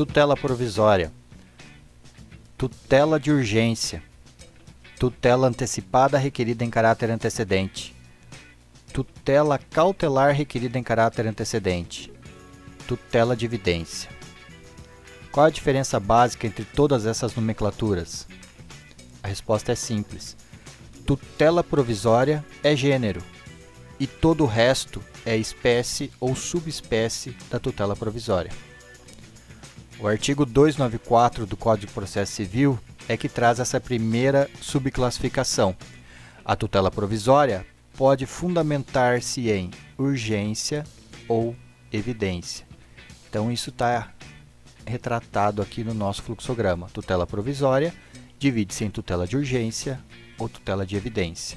tutela provisória, tutela de urgência, tutela antecipada requerida em caráter antecedente, tutela cautelar requerida em caráter antecedente, tutela de evidência. Qual a diferença básica entre todas essas nomenclaturas? A resposta é simples. Tutela provisória é gênero e todo o resto é espécie ou subespécie da tutela provisória. O artigo 294 do Código de Processo Civil é que traz essa primeira subclassificação. A tutela provisória pode fundamentar-se em urgência ou evidência. Então isso está retratado aqui no nosso fluxograma. Tutela provisória divide-se em tutela de urgência ou tutela de evidência.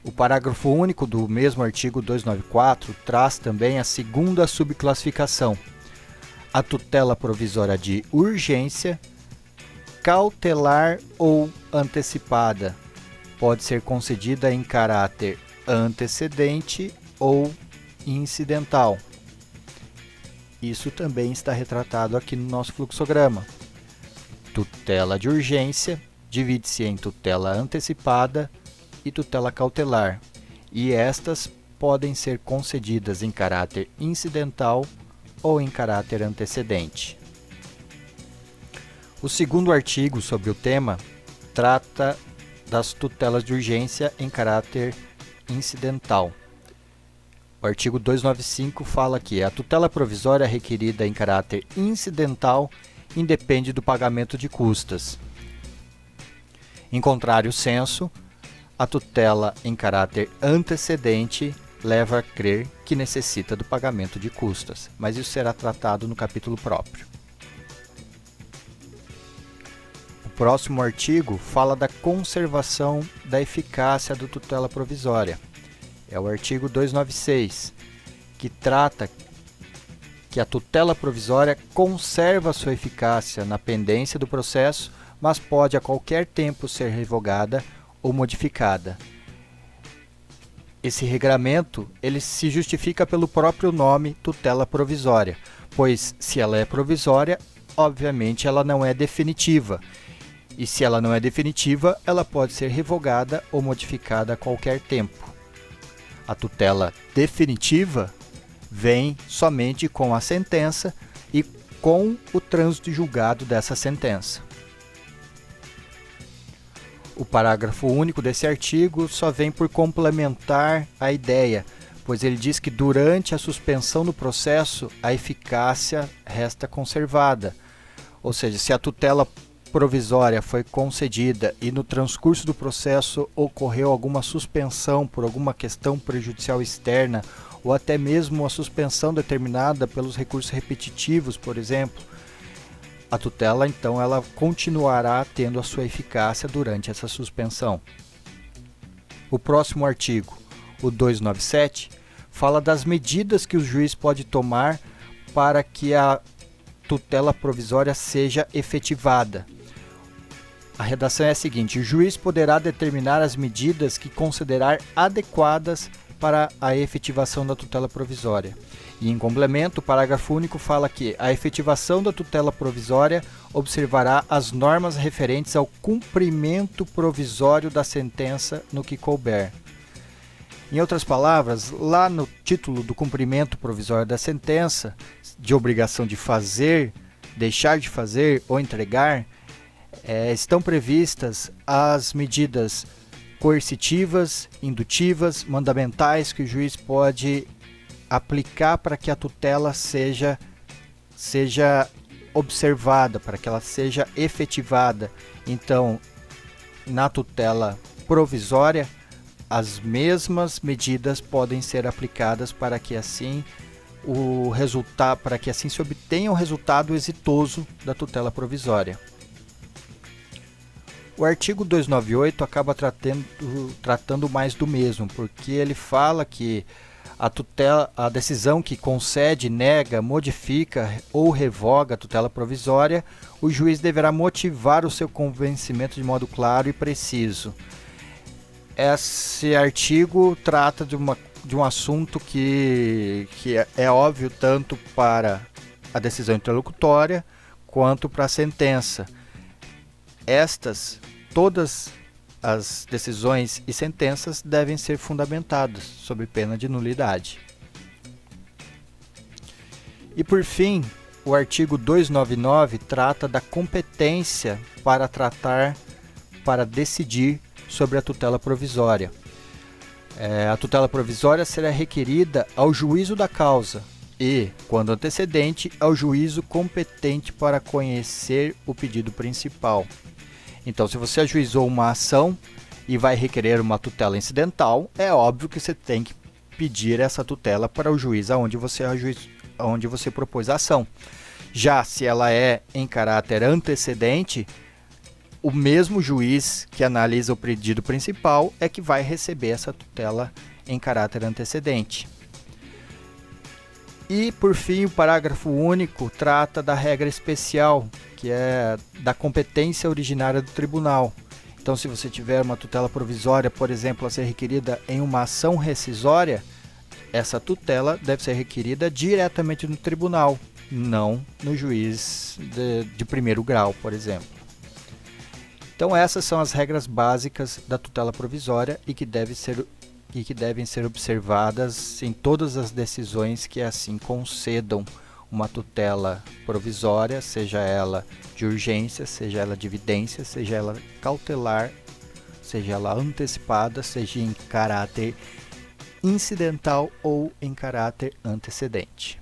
O parágrafo único do mesmo artigo 294 traz também a segunda subclassificação. A tutela provisória de urgência, cautelar ou antecipada pode ser concedida em caráter antecedente ou incidental. Isso também está retratado aqui no nosso fluxograma. Tutela de urgência divide-se em tutela antecipada e tutela cautelar, e estas podem ser concedidas em caráter incidental ou em caráter antecedente. O segundo artigo sobre o tema trata das tutelas de urgência em caráter incidental. O artigo 295 fala que a tutela provisória requerida em caráter incidental independe do pagamento de custas. Em contrário senso, a tutela em caráter antecedente leva a crer que necessita do pagamento de custas, mas isso será tratado no capítulo próprio. O próximo artigo fala da conservação da eficácia da tutela provisória. É o artigo 296, que trata que a tutela provisória conserva sua eficácia na pendência do processo, mas pode a qualquer tempo ser revogada ou modificada. Esse regramento ele se justifica pelo próprio nome tutela provisória, pois se ela é provisória, obviamente ela não é definitiva. E se ela não é definitiva, ela pode ser revogada ou modificada a qualquer tempo. A tutela definitiva vem somente com a sentença e com o trânsito julgado dessa sentença. O parágrafo único desse artigo só vem por complementar a ideia, pois ele diz que durante a suspensão do processo a eficácia resta conservada. Ou seja, se a tutela provisória foi concedida e no transcurso do processo ocorreu alguma suspensão por alguma questão prejudicial externa ou até mesmo a suspensão determinada pelos recursos repetitivos, por exemplo, a tutela, então, ela continuará tendo a sua eficácia durante essa suspensão. O próximo artigo, o 297, fala das medidas que o juiz pode tomar para que a tutela provisória seja efetivada. A redação é a seguinte: o juiz poderá determinar as medidas que considerar adequadas para a efetivação da tutela provisória. E, em complemento, o parágrafo único fala que a efetivação da tutela provisória observará as normas referentes ao cumprimento provisório da sentença no que couber. Em outras palavras, lá no título do cumprimento provisório da sentença, de obrigação de fazer, deixar de fazer ou entregar, estão previstas as medidas coercitivas, indutivas, mandamentais que o juiz pode aplicar para que a tutela seja observada, para que ela seja efetivada. Então, na tutela provisória, as mesmas medidas podem ser aplicadas para que assim se obtenha o resultado exitoso da tutela provisória. O artigo 298 acaba tratando mais do mesmo, porque ele fala que a decisão que concede, nega, modifica ou revoga a tutela provisória, o juiz deverá motivar o seu convencimento de modo claro e preciso. Esse artigo trata de um assunto que é óbvio tanto para a decisão interlocutória quanto para a sentença. Todas as decisões e sentenças devem ser fundamentadas, sob pena de nulidade. E por fim, o artigo 299 trata da competência para decidir sobre a tutela provisória. A tutela provisória será requerida ao juízo da causa e, quando antecedente, ao juízo competente para conhecer o pedido principal. Então, se você ajuizou uma ação e vai requerer uma tutela incidental, é óbvio que você tem que pedir essa tutela para o juiz onde você propôs a ação. Já se ela é em caráter antecedente, o mesmo juiz que analisa o pedido principal é que vai receber essa tutela em caráter antecedente. E, por fim, o parágrafo único trata da regra especial, que é da competência originária do tribunal. Então, se você tiver uma tutela provisória, por exemplo, a ser requerida em uma ação rescisória, essa tutela deve ser requerida diretamente no tribunal, não no juiz de primeiro grau, por exemplo. Então, essas são as regras básicas da tutela provisória e que devem ser observadas em todas as decisões que assim concedam uma tutela provisória, seja ela de urgência, seja ela de evidência, seja ela cautelar, seja ela antecipada, seja em caráter incidental ou em caráter antecedente.